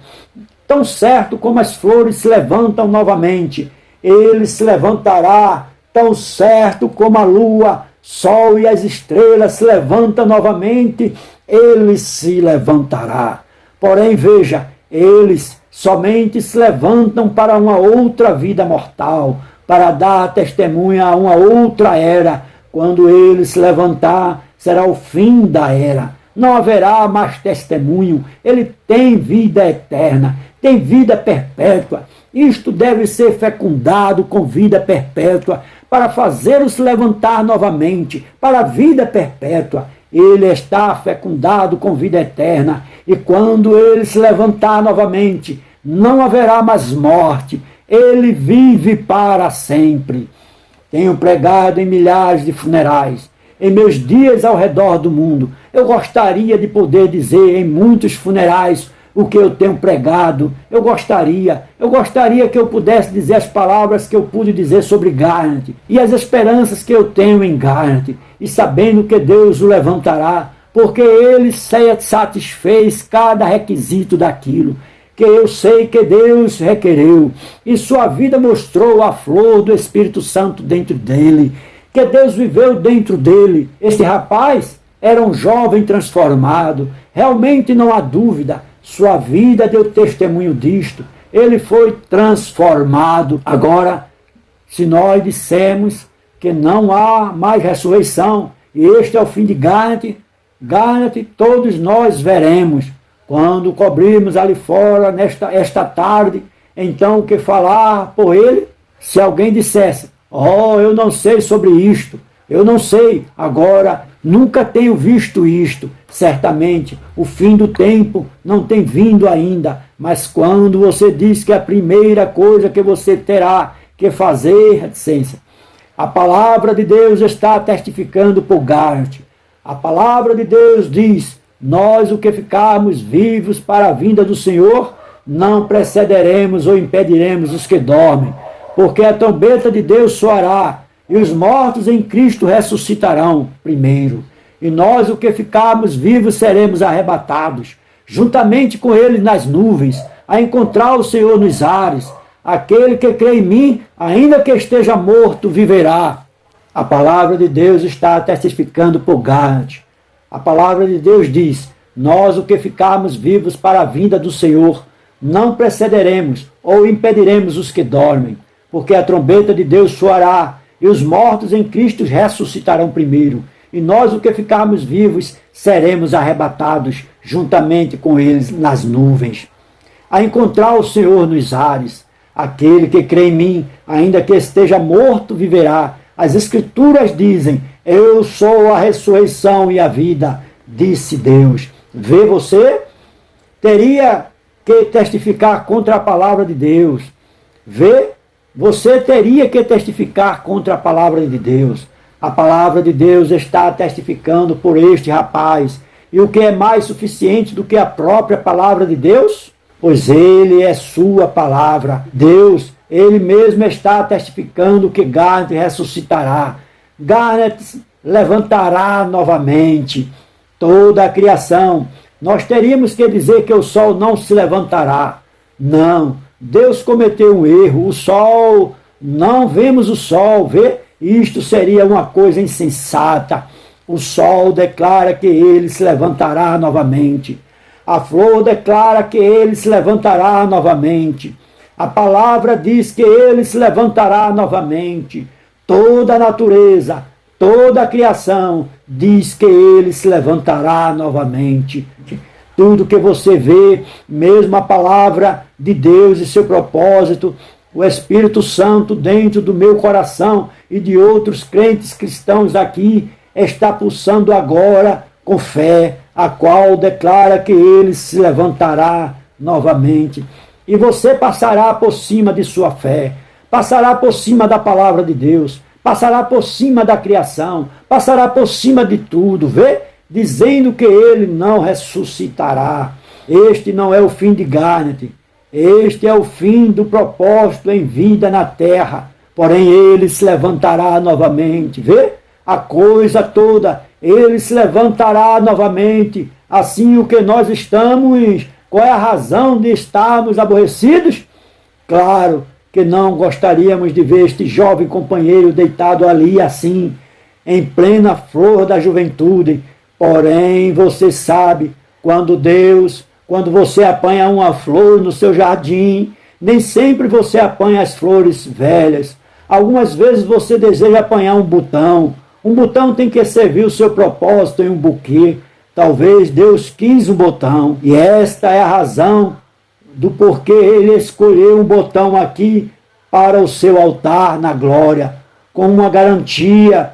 Tão certo como as flores se levantam novamente, ele se levantará. Tão certo como a lua, sol e as estrelas se levantam novamente, ele se levantará. Porém, veja, eles somente se levantam para uma outra vida mortal, para dar testemunha a uma outra era. Quando ele se levantar, será o fim da era. Não haverá mais testemunho. Ele tem vida eterna, tem vida perpétua. Isto deve ser fecundado com vida perpétua, para fazê-lo se levantar novamente, para a vida perpétua. Ele está fecundado com vida eterna, e quando ele se levantar novamente, não haverá mais morte. Ele vive para sempre. Tenho pregado em milhares de funerais. Em meus dias ao redor do mundo, eu gostaria de poder dizer em muitos funerais o que eu tenho pregado. Eu gostaria que eu pudesse dizer as palavras que eu pude dizer sobre Garnet e as esperanças que eu tenho em Garnet, e sabendo que Deus o levantará, porque ele satisfez cada requisito daquilo que eu sei que Deus requereu, e sua vida mostrou a flor do Espírito Santo dentro dele, que Deus viveu dentro dele. Este rapaz era um jovem transformado, realmente não há dúvida, sua vida deu testemunho disto, ele foi transformado. Agora, se nós dissermos que não há mais ressurreição, e este é o fim de Garnet, todos nós veremos, quando cobrirmos ali fora, esta tarde, então o que falar por ele? Se alguém dissesse, eu não sei sobre isto, eu não sei, agora nunca tenho visto isto, certamente o fim do tempo não tem vindo ainda, mas quando você diz que a primeira coisa que você terá que fazer, reticência, a palavra de Deus está testificando por Garnet. A palavra de Deus diz, nós o que ficarmos vivos para a vinda do Senhor, não precederemos ou impediremos os que dormem, porque a trombeta de Deus soará, e os mortos em Cristo ressuscitarão primeiro. E nós o que ficarmos vivos seremos arrebatados, juntamente com ele nas nuvens, a encontrar o Senhor nos ares. Aquele que crê em mim, ainda que esteja morto, viverá. A palavra de Deus está testificando por Garnet. A palavra de Deus diz, nós o que ficarmos vivos para a vinda do Senhor, não precederemos ou impediremos os que dormem, porque a trombeta de Deus soará, e os mortos em Cristo ressuscitarão primeiro, e nós o que ficarmos vivos seremos arrebatados juntamente com eles nas nuvens, a encontrar o Senhor nos ares. Aquele que crê em mim, ainda que esteja morto, viverá. As Escrituras dizem, eu sou a ressurreição e a vida, disse Deus. Vê você? teria que testificar contra a palavra de Deus. Vê? Você teria que testificar contra a palavra de Deus. A palavra de Deus está testificando por este rapaz. E o que é mais suficiente do que a própria palavra de Deus? Pois ele é sua palavra. Deus, ele mesmo está testificando que Garnet ressuscitará. Garnet levantará novamente. Toda a criação. Nós teríamos que dizer que o sol não se levantará. Não. Deus cometeu um erro. O sol, não vemos o sol. Vê? Isto seria uma coisa insensata. O sol declara que ele se levantará novamente. A flor declara que ele se levantará novamente. A palavra diz que ele se levantará novamente. Toda a natureza, toda a criação diz que ele se levantará novamente. Tudo que você vê, mesmo a palavra de Deus e seu propósito, o Espírito Santo dentro do meu coração e de outros crentes cristãos aqui, está pulsando agora com fé, a qual declara que ele se levantará novamente. E você passará por cima de sua fé, passará por cima da palavra de Deus, passará por cima da criação, passará por cima de tudo, vê? Dizendo que ele não ressuscitará. Este não é o fim de Garnet, este é o fim do propósito em vida na terra, porém ele se levantará novamente, vê? A coisa toda, ele se levantará novamente. Assim o que nós estamos, qual é a razão de estarmos aborrecidos? Claro que não gostaríamos de ver este jovem companheiro deitado ali assim, em plena flor da juventude. Porém, você sabe, quando você apanha uma flor no seu jardim, nem sempre você apanha as flores velhas. Algumas vezes você deseja apanhar um botão. Um botão tem que servir o seu propósito em um buquê. Talvez Deus quis um botão. E esta é a razão do porquê ele escolheu um botão aqui para o seu altar na glória, com uma garantia,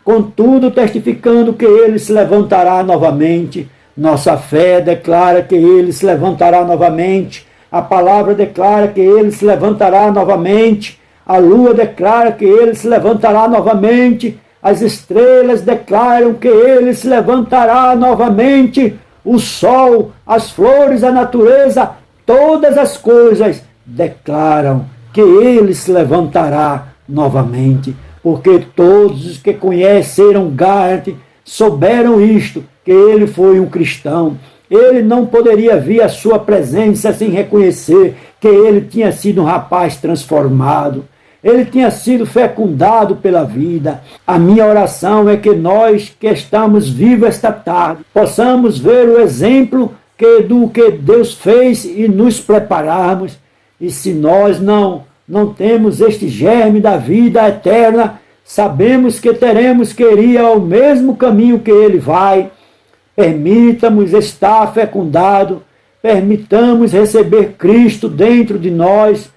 contudo testificando que ele se levantará novamente. Nossa fé declara que ele se levantará novamente. A palavra declara que ele se levantará novamente. A lua declara que ele se levantará novamente. As estrelas declaram que ele se levantará novamente. O sol, as flores, a natureza, todas as coisas declaram que ele se levantará novamente. Porque todos os que conheceram Garnet souberam isto, que ele foi um cristão. Ele não poderia vir à sua presença sem reconhecer que ele tinha sido um rapaz transformado. Ele tinha sido fecundado pela vida. A minha oração é que nós que estamos vivos esta tarde possamos ver o exemplo do que Deus fez e nos prepararmos. E se nós não temos este germe da vida eterna, sabemos que teremos que ir ao mesmo caminho que ele vai. Permitamos estar fecundado, permitamos receber Cristo dentro de nós,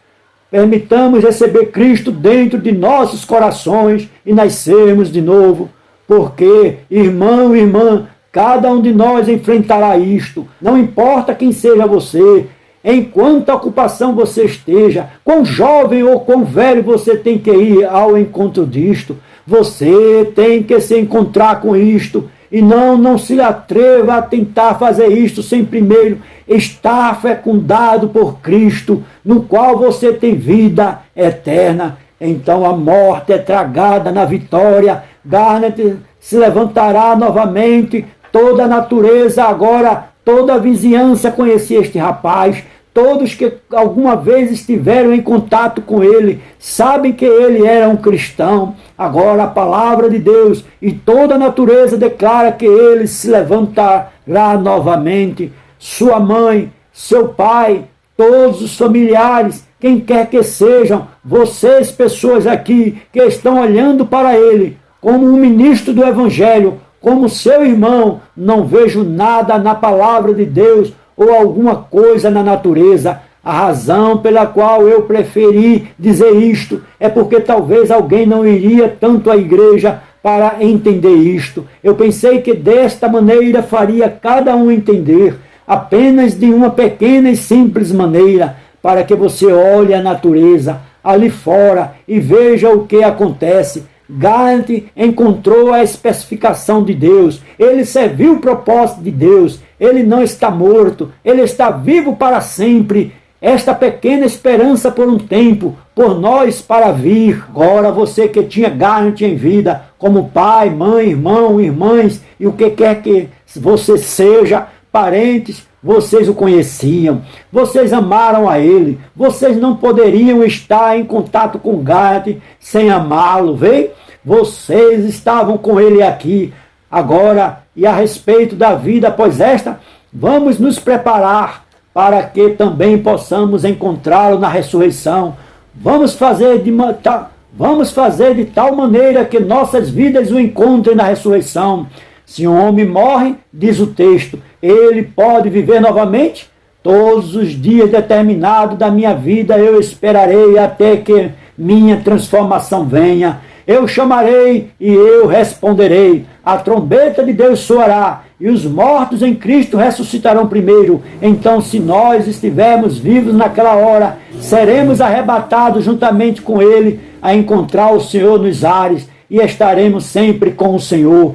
permitamos receber Cristo dentro de nossos corações e nascermos de novo, porque, irmão e irmã, cada um de nós enfrentará isto, não importa quem seja você, em quanta ocupação você esteja, quão jovem ou quão velho você tem que ir ao encontro disto, você tem que se encontrar com isto, e não se atreva a tentar fazer isto sem primeiro estar fecundado por Cristo, no qual você tem vida eterna. Então a morte é tragada na vitória. Garnet se levantará novamente. Toda a natureza agora, toda a vizinhança conhecia este rapaz. Todos que alguma vez estiveram em contato com ele sabem que ele era um cristão. Agora a palavra de Deus e toda a natureza declara que ele se levantará novamente. Sua mãe, seu pai, todos os familiares, quem quer que sejam, vocês pessoas aqui que estão olhando para ele como um ministro do Evangelho, como seu irmão, não vejo nada na palavra de Deus ou alguma coisa na natureza. A razão pela qual eu preferi dizer isto é porque talvez alguém não iria tanto à igreja para entender isto. Eu pensei que desta maneira faria cada um entender. apenas de uma pequena e simples maneira, para que você olhe a natureza ali fora e veja o que acontece. Garrett encontrou a especificação de Deus, ele serviu o propósito de Deus, ele não está morto, ele está vivo para sempre. Esta pequena esperança por um tempo, por nós para vir. Agora você que tinha Garrett em vida, como pai, mãe, irmão, irmãs, e o que quer que você seja, parentes, vocês o conheciam, vocês amaram a ele, vocês não poderiam estar em contato com Garrett sem amá-lo, vê? Vocês estavam com ele aqui. Agora, e a respeito da vida após esta, vamos nos preparar para que também possamos encontrá-lo na ressurreição. Vamos fazer de tal maneira que nossas vidas o encontrem na ressurreição. Se um homem morre, diz o texto, ele pode viver novamente? Todos os dias determinados da minha vida eu esperarei até que minha transformação venha. Eu chamarei e eu responderei. A trombeta de Deus soará e os mortos em Cristo ressuscitarão primeiro. Então, se nós estivermos vivos naquela hora, seremos arrebatados juntamente com ele a encontrar o Senhor nos ares e estaremos sempre com o Senhor.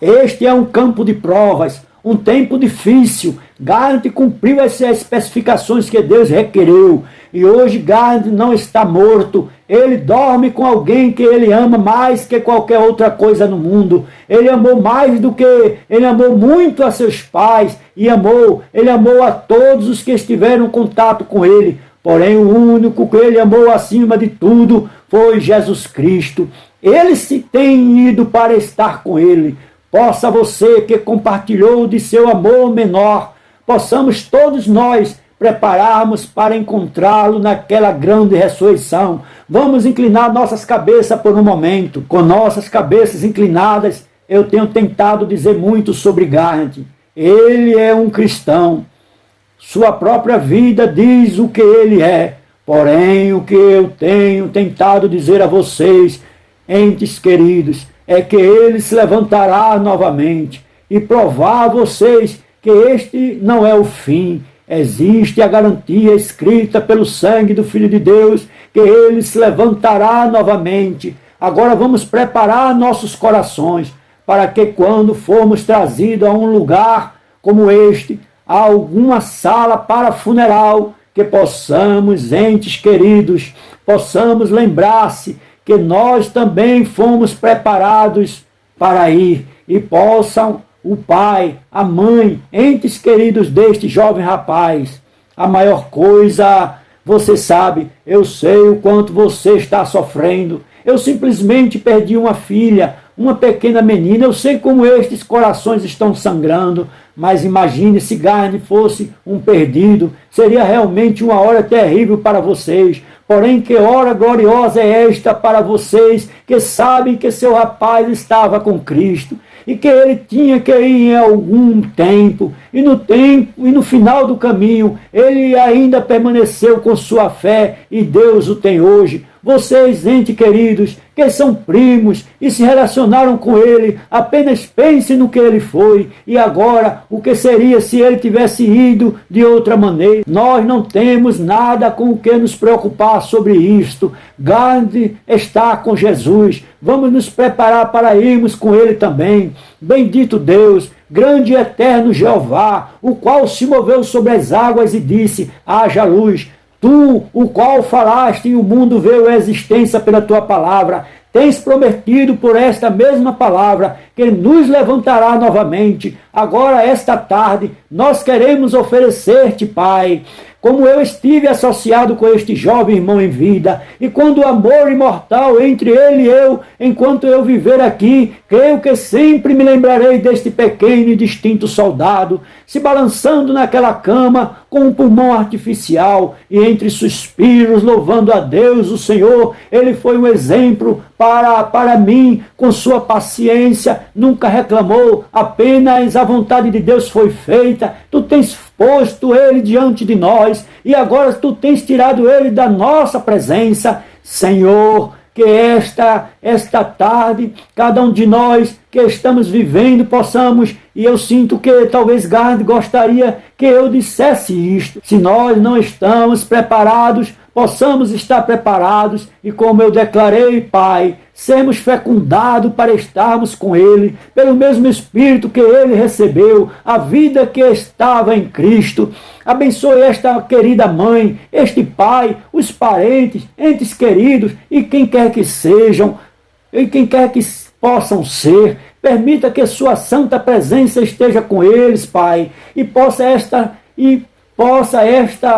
Este é um campo de provas, um tempo difícil. Garrett cumpriu as especificações que Deus requereu. E hoje Garrett não está morto. Ele dorme com alguém que ele ama mais que qualquer outra coisa no mundo. Ele amou ele amou muito a seus pais e ele amou a todos os que estiveram em contato com ele. Porém, o único que ele amou acima de tudo foi Jesus Cristo. Ele se tem ido para estar com ele. Possa você que compartilhou de seu amor menor, possamos todos nós prepararmos para encontrá-lo naquela grande ressurreição. Vamos inclinar nossas cabeças por um momento. Com nossas cabeças inclinadas, eu tenho tentado dizer muito sobre Garrett. Ele é um cristão. Sua própria vida diz o que ele é. Porém, o que eu tenho tentado dizer a vocês, entes queridos, é que ele se levantará novamente e provar a vocês que este não é o fim. Existe a garantia escrita pelo sangue do Filho de Deus que ele se levantará novamente. Agora vamos preparar nossos corações para que quando formos trazidos a um lugar como este, a alguma sala para funeral, que possamos, entes queridos, possamos lembrar-se que nós também fomos preparados para ir e possam o pai, a mãe, entes queridos deste jovem rapaz. A maior coisa, você sabe, eu sei o quanto você está sofrendo. Eu simplesmente perdi uma filha, uma pequena menina. Eu sei como estes corações estão sangrando, mas imagine se Garrett fosse um perdido. Seria realmente uma hora terrível para vocês. Porém, que hora gloriosa é esta para vocês que sabem que seu rapaz estava com Cristo e que ele tinha que ir em algum tempo, e no final do caminho, ele ainda permaneceu com sua fé, e Deus o tem hoje. Vocês, entes queridos, que são primos e se relacionaram com ele, apenas pensem no que ele foi, e agora o que seria se ele tivesse ido de outra maneira. Nós não temos nada com o que nos preocupar sobre isto. Garrett está com Jesus. Vamos nos preparar para irmos com ele também. Bendito Deus, grande e eterno Jeová, o qual se moveu sobre as águas e disse, haja luz. Tu, o qual falaste e o mundo veio à existência pela tua palavra, tens prometido por esta mesma palavra que nos levantará novamente. Agora, esta tarde, nós queremos oferecer-te, Pai, como eu estive associado com este jovem irmão em vida, e quando o amor imortal entre ele e eu, enquanto eu viver aqui, creio que sempre me lembrarei deste pequeno e distinto soldado, se balançando naquela cama, com um pulmão artificial, e entre suspiros, louvando a Deus, o Senhor. Ele foi um exemplo para mim, com sua paciência, nunca reclamou, apenas a vontade de Deus foi feita. Tu tens posto ele diante de nós, e agora tu tens tirado ele da nossa presença. Senhor, que esta tarde, cada um de nós que estamos vivendo, possamos, e eu sinto que talvez Gard gostaria que eu dissesse isto, se nós não estamos preparados, possamos estar preparados e, como eu declarei, Pai, sermos fecundados para estarmos com Ele, pelo mesmo Espírito que Ele recebeu, a vida que estava em Cristo. Abençoe esta querida mãe, este pai, os parentes, entes queridos e quem quer que sejam, e quem quer que possam ser. Permita que sua santa presença esteja com eles, Pai, e possa esta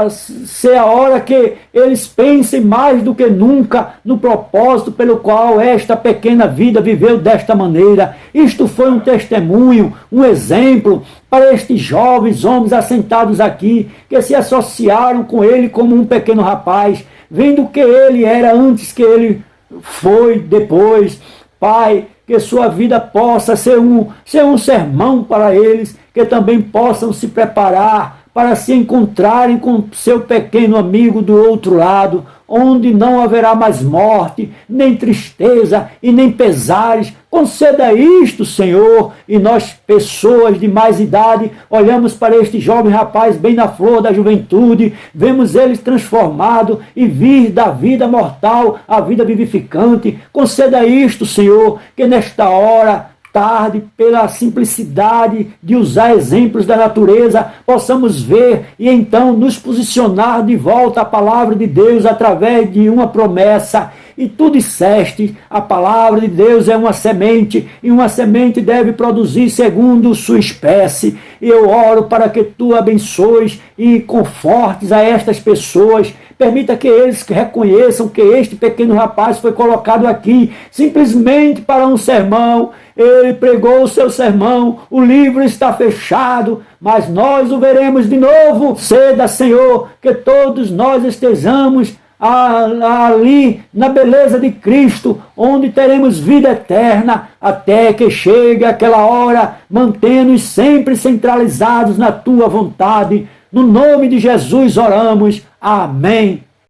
ser a hora que eles pensem mais do que nunca no propósito pelo qual esta pequena vida viveu desta maneira. Isto foi um testemunho, um exemplo para estes jovens homens assentados aqui, que se associaram com ele como um pequeno rapaz, vendo que ele era antes que ele foi depois. Pai, que sua vida possa ser um sermão para eles, que também possam se preparar para se encontrarem com seu pequeno amigo do outro lado, onde não haverá mais morte, nem tristeza e nem pesares. Conceda isto, Senhor, e nós, pessoas de mais idade, olhamos para este jovem rapaz bem na flor da juventude, vemos ele transformado e vir da vida mortal à vida vivificante. Conceda isto, Senhor, que nesta hora, tarde, pela simplicidade de usar exemplos da natureza, possamos ver e então nos posicionar de volta à palavra de Deus através de uma promessa. E tu disseste, a palavra de Deus é uma semente, e uma semente deve produzir segundo sua espécie. E eu oro para que tu abençoes e confortes a estas pessoas. Permita que eles reconheçam que este pequeno rapaz foi colocado aqui simplesmente para um sermão. Ele pregou o seu sermão, o livro está fechado, mas nós o veremos de novo. Ceda, Senhor, que todos nós estejamos ali na beleza de Cristo, onde teremos vida eterna, até que chegue aquela hora, mantendo-nos sempre centralizados na Tua vontade. No nome de Jesus oramos. Amém.